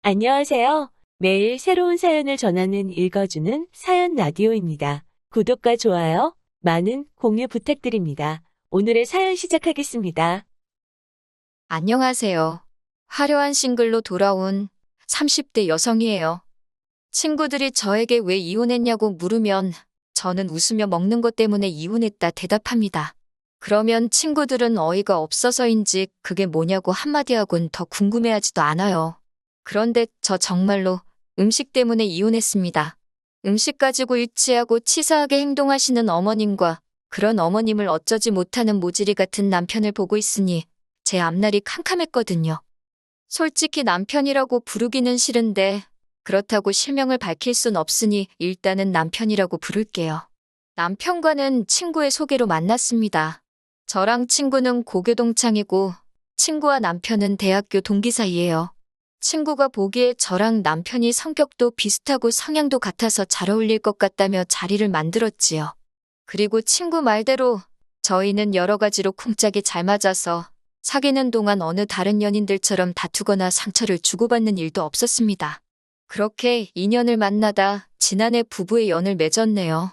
안녕하세요. 매일 새로운 사연을 전하는 읽어주는 사연 라디오입니다. 구독과 좋아요, 많은 공유 부탁드립니다. 오늘의 사연 시작하겠습니다. 안녕하세요. 화려한 싱글로 돌아온 30대 여성이에요. 친구들이 저에게 왜 이혼했냐고 물으면 저는 웃으며 먹는 것 때문에 이혼했다 대답합니다. 그러면 친구들은 어이가 없어서인지 그게 뭐냐고 한마디 하곤 더 궁금해하지도 않아요. 그런데 저 정말로 음식 때문에 이혼했습니다. 음식 가지고 유치하고 치사하게 행동하시는 어머님과 그런 어머님을 어쩌지 못하는 모질이 같은 남편을 보고 있으니 제 앞날이 캄캄했거든요. 솔직히 남편이라고 부르기는 싫은데 그렇다고 실명을 밝힐 순 없으니 일단은 남편이라고 부를게요. 남편과는 친구의 소개로 만났습니다. 저랑 친구는 고교 동창이고 친구와 남편은 대학교 동기 사이예요. 친구가 보기에 저랑 남편이 성격도 비슷하고 성향도 같아서 잘 어울릴 것 같다며 자리를 만들었지요. 그리고 친구 말대로 저희는 여러 가지로 쿵짝이 잘 맞아서 사귀는 동안 어느 다른 연인들처럼 다투거나 상처를 주고받는 일도 없었습니다. 그렇게 인연을 만나다 지난해 부부의 연을 맺었네요.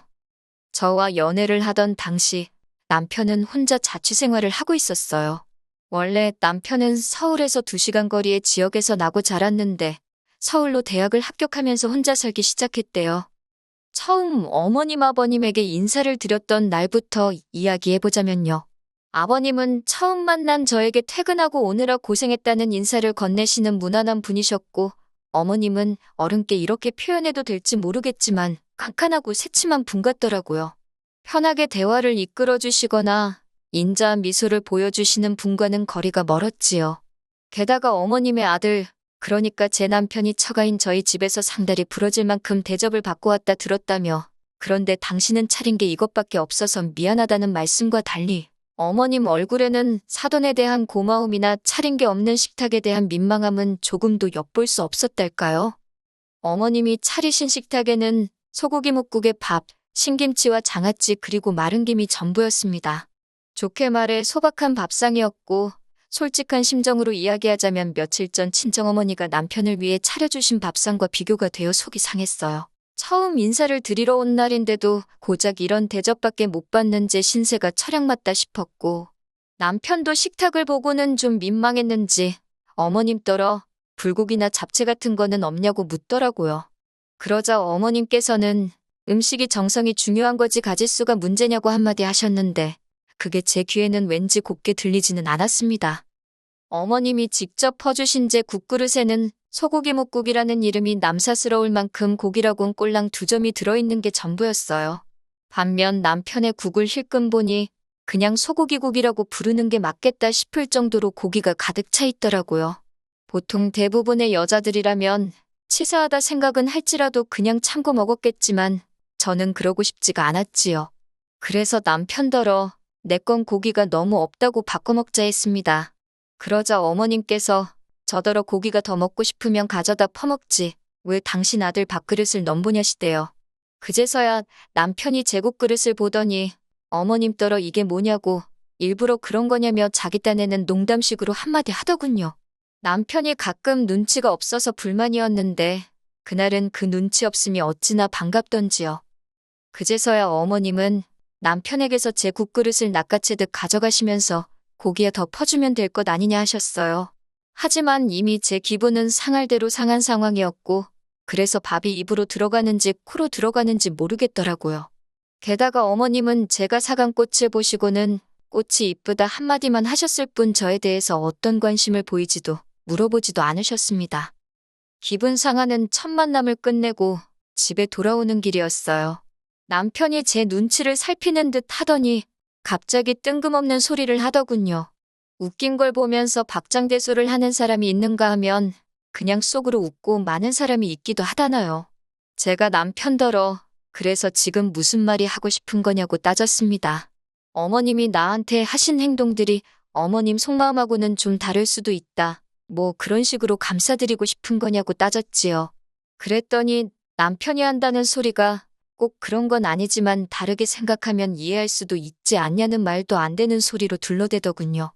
저와 연애를 하던 당시 남편은 혼자 자취생활을 하고 있었어요. 원래 남편은 서울에서 2시간 거리의 지역에서 나고 자랐는데 서울로 대학을 합격하면서 혼자 살기 시작했대요. 처음 어머님 아버님에게 인사를 드렸던 날부터 이야기해보자면요. 아버님은 처음 만난 저에게 퇴근하고 오느라 고생했다는 인사를 건네시는 무난한 분이셨고 어머님은 어른께 이렇게 표현해도 될지 모르겠지만 깐깐하고 새침한 분 같더라고요. 편하게 대화를 이끌어주시거나 인자한 미소를 보여주시는 분과는 거리가 멀었지요. 게다가 어머님의 아들, 그러니까 제 남편이 처가인 저희 집에서 상다리 부러질 만큼 대접을 받고 왔다 들었다며 그런데 당신은 차린 게 이것밖에 없어서 미안하다는 말씀과 달리 어머님 얼굴에는 사돈에 대한 고마움이나 차린 게 없는 식탁에 대한 민망함은 조금도 엿볼 수 없었달까요? 어머님이 차리신 식탁에는 소고기 묵국에 밥, 신김치와 장아찌 그리고 마른 김이 전부였습니다. 좋게 말해 소박한 밥상이었고 솔직한 심정으로 이야기하자면 며칠 전 친정어머니가 남편을 위해 차려주신 밥상과 비교가 되어 속이 상했어요. 처음 인사를 드리러 온 날인데도 고작 이런 대접밖에 못 받는 제 신세가 철량맞다 싶었고 남편도 식탁을 보고는 좀 민망했는지 어머님더러 불고기나 잡채 같은 거는 없냐고 묻더라고요. 그러자 어머님께서는 음식이 정성이 중요한 거지 가짓수가 문제냐고 한마디 하셨는데 그게 제 귀에는 왠지 곱게 들리지는 않았습니다. 어머님이 직접 퍼주신 제 국그릇에는 소고기 묵국이라는 이름이 남사스러울 만큼 고기라곤 꼴랑 2점이 들어있는 게 전부였어요. 반면 남편의 국을 힐끔 보니 그냥 소고기국이라고 부르는 게 맞겠다 싶을 정도로 고기가 가득 차 있더라고요. 보통 대부분의 여자들이라면 치사하다 생각은 할지라도 그냥 참고 먹었겠지만 저는 그러고 싶지가 않았지요. 그래서 남편더러 내 건 고기가 너무 없다고 바꿔 먹자 했습니다. 그러자 어머님께서 저더러 고기가 더 먹고 싶으면 가져다 퍼먹지. 왜 당신 아들 밥그릇을 넘보냐시대요. 그제서야 남편이 제국그릇을 보더니 어머님더러 이게 뭐냐고 일부러 그런 거냐며 자기 딴에는 농담식으로 한마디 하더군요. 남편이 가끔 눈치가 없어서 불만이었는데 그날은 그 눈치 없음이 어찌나 반갑던지요. 그제서야 어머님은 남편에게서 제 국그릇을 낚아채듯 가져가시면서 고기에 더 퍼주면 될 것 아니냐 하셨어요. 하지만 이미 제 기분은 상할 대로 상한 상황이었고 그래서 밥이 입으로 들어가는지 코로 들어가는지 모르겠더라고요. 게다가 어머님은 제가 사간 꽃을 보시고는 꽃이 이쁘다 한마디만 하셨을 뿐 저에 대해서 어떤 관심을 보이지도 물어보지도 않으셨습니다. 기분 상하는 첫 만남을 끝내고 집에 돌아오는 길이었어요. 남편이 제 눈치를 살피는 듯 하더니 갑자기 뜬금없는 소리를 하더군요. 웃긴 걸 보면서 박장대소를 하는 사람이 있는가 하면 그냥 속으로 웃고 마는 사람이 있기도 하다나요. 제가 남편더러 그래서 지금 무슨 말이 하고 싶은 거냐고 따졌습니다. 어머님이 나한테 하신 행동들이 어머님 속마음하고는 좀 다를 수도 있다. 뭐 그런 식으로 감싸드리고 싶은 거냐고 따졌지요. 그랬더니 남편이 한다는 소리가 꼭 그런 건 아니지만 다르게 생각하면 이해할 수도 있지 않냐는 말도 안 되는 소리로 둘러대더군요.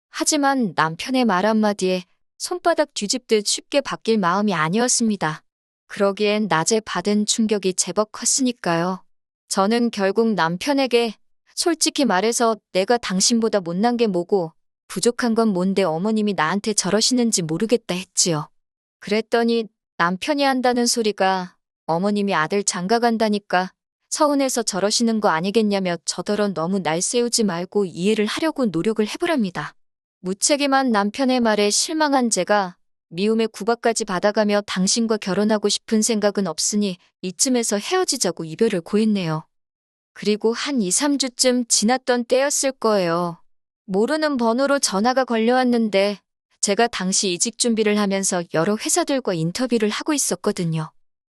하지만 남편의 말 한마디에 손바닥 뒤집듯 쉽게 바뀔 마음이 아니었습니다. 그러기엔 낮에 받은 충격이 제법 컸으니까요. 저는 결국 남편에게 솔직히 말해서 내가 당신보다 못난 게 뭐고 부족한 건 뭔데 어머님이 나한테 저러시는지 모르겠다 했지요. 그랬더니 남편이 한다는 소리가 어머님이 아들 장가 간다니까 서운해서 저러시는 거 아니겠냐며 저더러 너무 날 세우지 말고 이해를 하려고 노력을 해보랍니다. 무책임한 남편의 말에 실망한 제가 미움의 구박까지 받아가며 당신과 결혼하고 싶은 생각은 없으니 이쯤에서 헤어지자고 이별을 고했네요. 그리고 한 2, 3주쯤 지났던 때였을 거예요. 모르는 번호로 전화가 걸려왔는데 제가 당시 이직 준비를 하면서 여러 회사들과 인터뷰를 하고 있었거든요.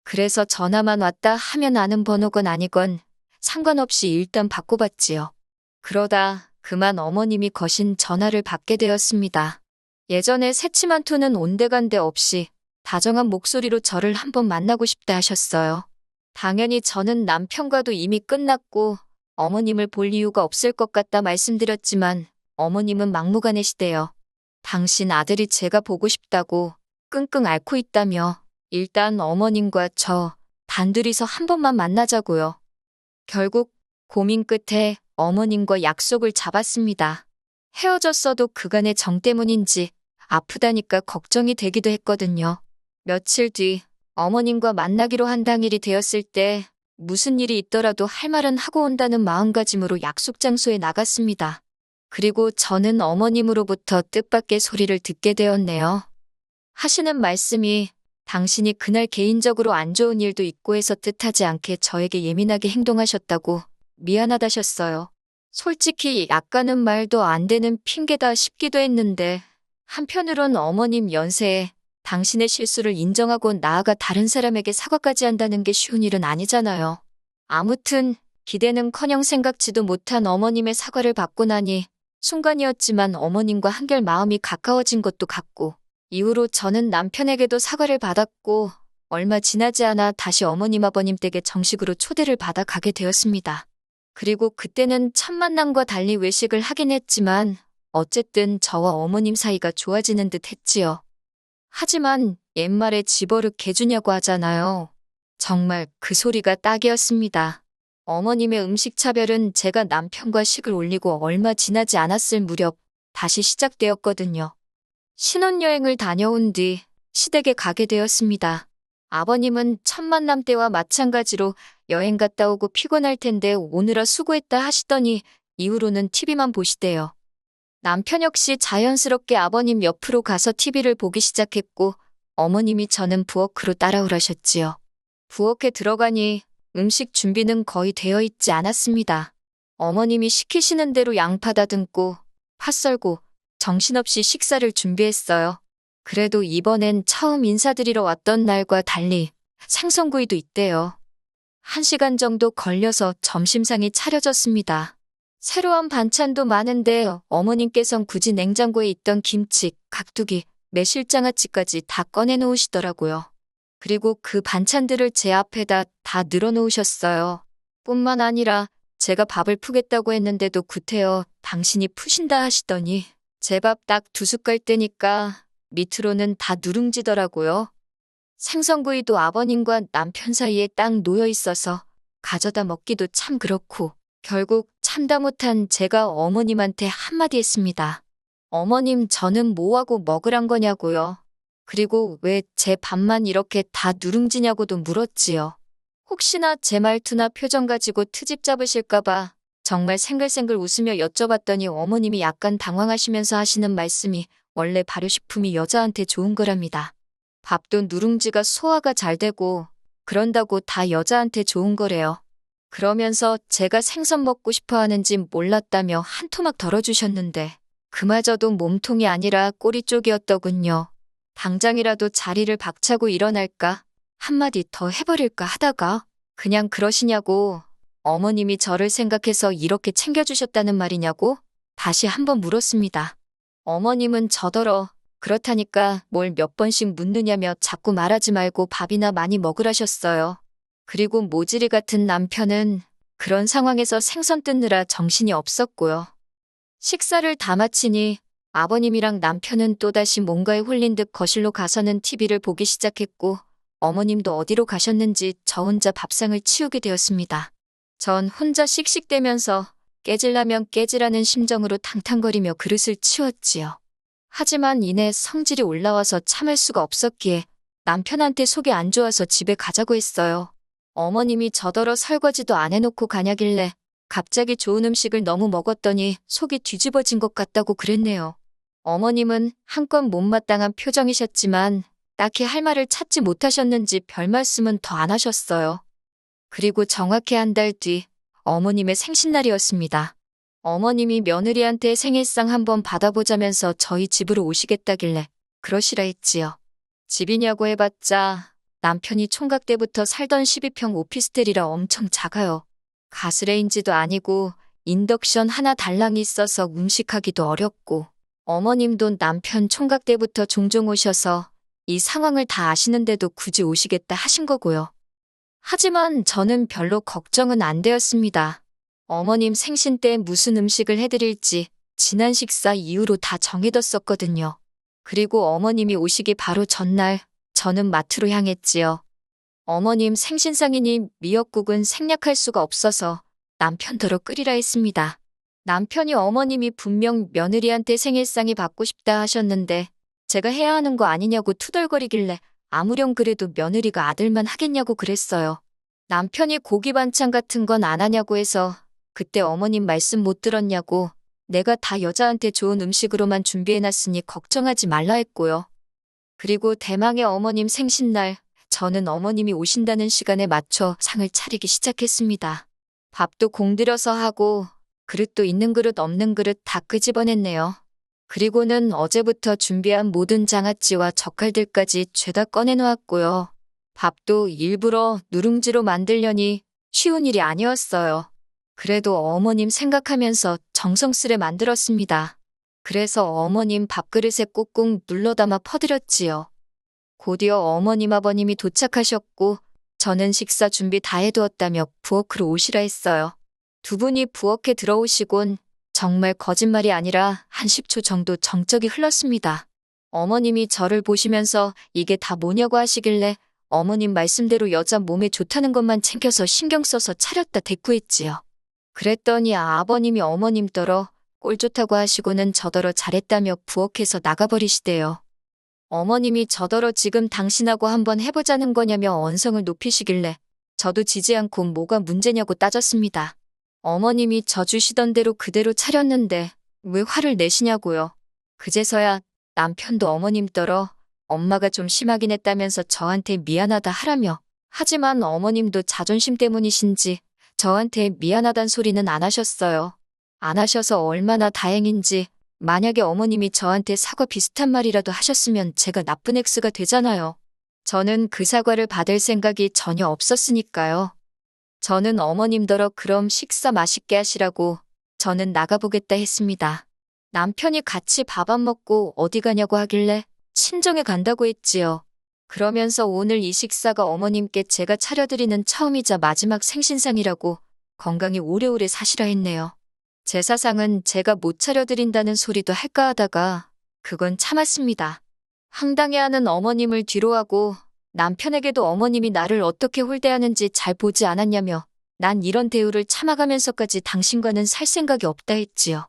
그래서 전화만 왔다 하면 아는 번호건 아니건 상관없이 일단 받고받지요. 그러다 그만 어머님이 거신 전화를 받게 되었습니다. 예전에 새침한 톤은 온데간데 없이 다정한 목소리로 저를 한번 만나고 싶다 하셨어요. 당연히 저는 남편과도 이미 끝났고 어머님을 볼 이유가 없을 것 같다 말씀드렸지만 어머님은 막무가내시대요. 당신 아들이 제가 보고 싶다고 끙끙 앓고 있다며 일단 어머님과 저 단둘이서 한 번만 만나자고요. 결국 고민 끝에 어머님과 약속을 잡았습니다. 헤어졌어도 그간의 정 때문인지 아프다니까 걱정이 되기도 했거든요. 며칠 뒤 어머님과 만나기로 한 당일이 되었을 때 무슨 일이 있더라도 할 말은 하고 온다는 마음가짐으로 약속 장소에 나갔습니다. 그리고 저는 어머님으로부터 뜻밖의 소리를 듣게 되었네요. 하시는 말씀이 당신이 그날 개인적으로 안 좋은 일도 있고 해서 뜻하지 않게 저에게 예민하게 행동하셨다고 미안하다셨어요. 솔직히 약간은 말도 안 되는 핑계다 싶기도 했는데 한편으론 어머님 연세에 당신의 실수를 인정하고 나아가 다른 사람에게 사과까지 한다는 게 쉬운 일은 아니잖아요. 아무튼 기대는커녕 생각지도 못한 어머님의 사과를 받고 나니 순간이었지만 어머님과 한결 마음이 가까워진 것도 같고 이후로 저는 남편에게도 사과를 받았고 얼마 지나지 않아 다시 어머님 아버님 댁에 정식으로 초대를 받아 가게 되었습니다. 그리고 그때는 첫 만남과 달리 외식을 하긴 했지만 어쨌든 저와 어머님 사이가 좋아지는 듯 했지요. 하지만 옛말에 집어를 개주냐고 하잖아요. 정말 그 소리가 딱이었습니다. 어머님의 음식 차별은 제가 남편과 식을 올리고 얼마 지나지 않았을 무렵 다시 시작되었거든요. 신혼여행을 다녀온 뒤 시댁에 가게 되었습니다. 아버님은 첫 만남 때와 마찬가지로 여행 갔다 오고 피곤할 텐데 오느라 수고했다 하시더니 이후로는 TV만 보시대요. 남편 역시 자연스럽게 아버님 옆으로 가서 TV를 보기 시작했고 어머님이 저는 부엌으로 따라오라셨지요. 부엌에 들어가니 음식 준비는 거의 되어 있지 않았습니다. 어머님이 시키시는 대로 양파 다듬고 파 썰고 정신없이 식사를 준비했어요. 그래도 이번엔 처음 인사드리러 왔던 날과 달리 생선구이도 있대요. 1시간 정도 걸려서 점심상이 차려졌습니다. 새로운 반찬도 많은데 어머님께선 굳이 냉장고에 있던 김치, 깍두기, 매실장아찌까지 다 꺼내놓으시더라고요. 그리고 그 반찬들을 제 앞에다 다 늘어놓으셨어요. 뿐만 아니라 제가 밥을 푸겠다고 했는데도 구태여 당신이 푸신다 하시더니 제 밥 딱 2숟갈 뜨니까 밑으로는 다 누룽지더라고요. 생선구이도 아버님과 남편 사이에 딱 놓여 있어서 가져다 먹기도 참 그렇고 결국 참다 못한 제가 어머님한테 한마디 했습니다. 어머님 저는 뭐하고 먹으란 거냐고요. 그리고 왜 제 밥만 이렇게 다 누룽지냐고도 물었지요. 혹시나 제 말투나 표정 가지고 트집 잡으실까봐 정말 생글생글 웃으며 여쭤봤더니 어머님이 약간 당황하시면서 하시는 말씀이 원래 발효식품이 여자한테 좋은 거랍니다. 밥도 누룽지가 소화가 잘 되고 그런다고 다 여자한테 좋은 거래요. 그러면서 제가 생선 먹고 싶어 하는지 몰랐다며 한 토막 덜어주셨는데 그마저도 몸통이 아니라 꼬리 쪽이었더군요. 당장이라도 자리를 박차고 일어날까 한마디 더 해버릴까 하다가 그냥 그러시냐고 어머님이 저를 생각해서 이렇게 챙겨주셨다는 말이냐고 다시 한번 물었습니다. 어머님은 저더러 그렇다니까 뭘 몇 번씩 묻느냐며 자꾸 말하지 말고 밥이나 많이 먹으라셨어요. 그리고 모질이 같은 남편은 그런 상황에서 생선 뜯느라 정신이 없었고요. 식사를 다 마치니 아버님이랑 남편은 또다시 뭔가에 홀린 듯 거실로 가서는 TV를 보기 시작했고 어머님도 어디로 가셨는지 저 혼자 밥상을 치우게 되었습니다. 전 혼자 씩씩대면서 깨질라면 깨지라는 심정으로 탕탕거리며 그릇을 치웠지요. 하지만 이내 성질이 올라와서 참을 수가 없었기에 남편한테 속이 안 좋아서 집에 가자고 했어요. 어머님이 저더러 설거지도 안 해놓고 가냐길래 갑자기 좋은 음식을 너무 먹었더니 속이 뒤집어진 것 같다고 그랬네요. 어머님은 한껏 못마땅한 표정이셨지만 딱히 할 말을 찾지 못하셨는지 별 말씀은 더 안 하셨어요. 그리고 정확히 한 달 뒤 어머님의 생신날이었습니다. 어머님이 며느리한테 생일상 한번 받아보자면서 저희 집으로 오시겠다길래 그러시라 했지요. 집이냐고 해봤자 남편이 총각 때부터 살던 12평 오피스텔이라 엄청 작아요. 가스레인지도 아니고 인덕션 하나 달랑이 있어서 음식하기도 어렵고 어머님도 남편 총각 때부터 종종 오셔서 이 상황을 다 아시는데도 굳이 오시겠다 하신 거고요. 하지만 저는 별로 걱정은 안 되었습니다. 어머님 생신 때 무슨 음식을 해드릴지 지난 식사 이후로 다 정해뒀었거든요. 그리고 어머님이 오시기 바로 전날 저는 마트로 향했지요. 어머님 생신상이니 미역국은 생략할 수가 없어서 남편더러 끓이라 했습니다. 남편이 어머님이 분명 며느리한테 생일상이 받고 싶다 하셨는데 제가 해야 하는 거 아니냐고 투덜거리길래 아무렴 그래도 며느리가 아들만 하겠냐고 그랬어요. 남편이 고기 반찬 같은 건 안 하냐고 해서 그때 어머님 말씀 못 들었냐고 내가 다 여자한테 좋은 음식으로만 준비해놨으니 걱정하지 말라 했고요. 그리고 대망의 어머님 생신날 저는 어머님이 오신다는 시간에 맞춰 상을 차리기 시작했습니다. 밥도 공들여서 하고 그릇도 있는 그릇 없는 그릇 다 끄집어냈네요. 그리고는 어제부터 준비한 모든 장아찌와 젓갈들까지 죄다 꺼내놓았고요. 밥도 일부러 누룽지로 만들려니 쉬운 일이 아니었어요. 그래도 어머님 생각하면서 정성스레 만들었습니다. 그래서 어머님 밥그릇에 꾹꾹 눌러 담아 퍼드렸지요. 곧이어 어머님 아버님이 도착하셨고 저는 식사 준비 다 해두었다며 부엌으로 오시라 했어요. 두 분이 부엌에 들어오시곤 정말 거짓말이 아니라 한 10초 정도 정적이 흘렀습니다. 어머님이 저를 보시면서 이게 다 뭐냐고 하시길래 어머님 말씀대로 여자 몸에 좋다는 것만 챙겨서 신경 써서 차렸다 대꾸했지요. 그랬더니 아버님이 어머님더러 꼴 좋다고 하시고는 저더러 잘했다며 부엌에서 나가버리시대요. 어머님이 저더러 지금 당신하고 한번 해보자는 거냐며 언성을 높이시길래 저도 지지 않고 뭐가 문제냐고 따졌습니다. 어머님이 저 주시던 대로 그대로 차렸는데 왜 화를 내시냐고요. 그제서야 남편도 어머님더러 엄마가 좀 심하긴 했다면서 저한테 미안하다 하라며 하지만 어머님도 자존심 때문이신지 저한테 미안하단 소리는 안 하셨어요. 안 하셔서 얼마나 다행인지 만약에 어머님이 저한테 사과 비슷한 말이라도 하셨으면 제가 나쁜 X가 되잖아요. 저는 그 사과를 받을 생각이 전혀 없었으니까요. 저는 어머님더러 그럼 식사 맛있게 하시라고 저는 나가보겠다 했습니다. 남편이 같이 밥 안 먹고 어디 가냐고 하길래 친정에 간다고 했지요. 그러면서 오늘 이 식사가 어머님께 제가 차려드리는 처음이자 마지막 생신상이라고 건강히 오래오래 사시라 했네요. 제사상은 제가 못 차려드린다는 소리도 할까 하다가 그건 참았습니다. 황당해하는 어머님을 뒤로하고 남편에게도 어머님이 나를 어떻게 홀대하는지 잘 보지 않았냐며 난 이런 대우를 참아가면서까지 당신과는 살 생각이 없다 했지요.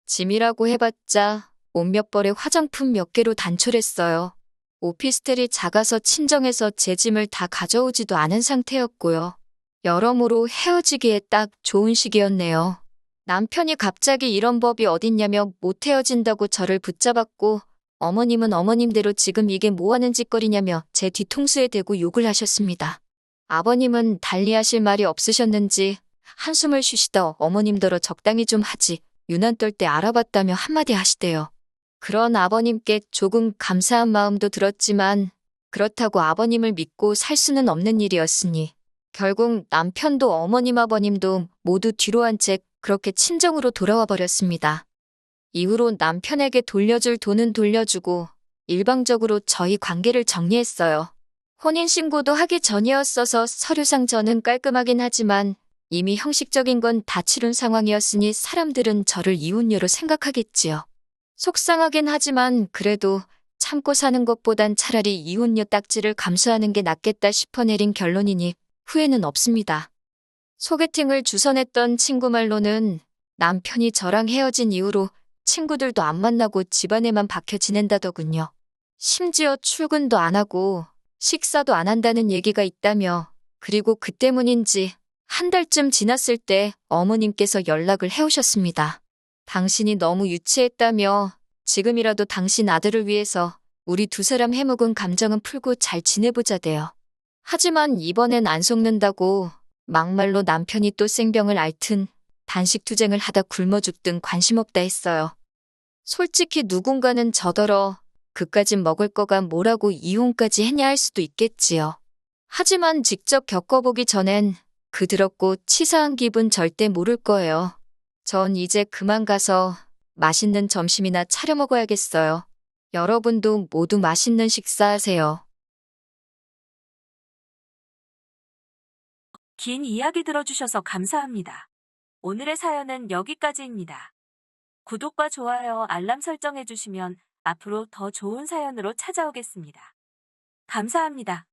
짐이라고 해봤자 옷 몇 벌에 화장품 몇 개로 단촐했어요. 오피스텔이 작아서 친정에서 제 짐을 다 가져오지도 않은 상태였고요. 여러모로 헤어지기에 딱 좋은 시기였네요. 남편이 갑자기 이런 법이 어딨냐며 못 헤어진다고 저를 붙잡았고 어머님은 어머님대로 지금 이게 뭐하는 짓거리냐며 제 뒤통수에 대고 욕을 하셨습니다. 아버님은 달리하실 말이 없으셨는지 한숨을 쉬시다 어머님더러 적당히 좀 하지 유난 떨 때 알아봤다며 한마디 하시대요. 그런 아버님께 조금 감사한 마음도 들었지만 그렇다고 아버님을 믿고 살 수는 없는 일이었으니 결국 남편도 어머님 아버님도 모두 뒤로 한 채 그렇게 친정으로 돌아와 버렸습니다. 이후로 남편에게 돌려줄 돈은 돌려주고 일방적으로 저희 관계를 정리했어요. 혼인신고도 하기 전이었어서 서류상 저는 깔끔하긴 하지만 이미 형식적인 건 다 치룬 상황이었으니 사람들은 저를 이혼녀로 생각하겠지요. 속상하긴 하지만 그래도 참고 사는 것보단 차라리 이혼녀 딱지를 감수하는 게 낫겠다 싶어 내린 결론이니 후회는 없습니다. 소개팅을 주선했던 친구 말로는 남편이 저랑 헤어진 이후로 친구들도 안 만나고 집안에만 박혀 지낸다더군요. 심지어 출근도 안 하고 식사도 안 한다는 얘기가 있다며, 그리고 그 때문인지 한 달쯤 지났을 때 어머님께서 연락을 해오셨습니다. 당신이 너무 유치했다며 지금이라도 당신 아들을 위해서 우리 두 사람 해묵은 감정은 풀고 잘 지내보자대요. 하지만 이번엔 안 속는다고 막말로 남편이 또 생병을 앓든 단식 투쟁을 하다 굶어 죽든 관심 없다 했어요. 솔직히 누군가는 저더러 그까진 먹을 거가 뭐라고 이혼까지 했냐 할 수도 있겠지요. 하지만 직접 겪어보기 전엔 그 더럽고 치사한 기분 절대 모를 거예요. 전 이제 그만 가서 맛있는 점심이나 차려 먹어야겠어요. 여러분도 모두 맛있는 식사하세요. 긴 이야기 들어주셔서 감사합니다. 오늘의 사연은 여기까지입니다. 구독과 좋아요, 알람 설정해주시면 앞으로 더 좋은 사연으로 찾아오겠습니다. 감사합니다.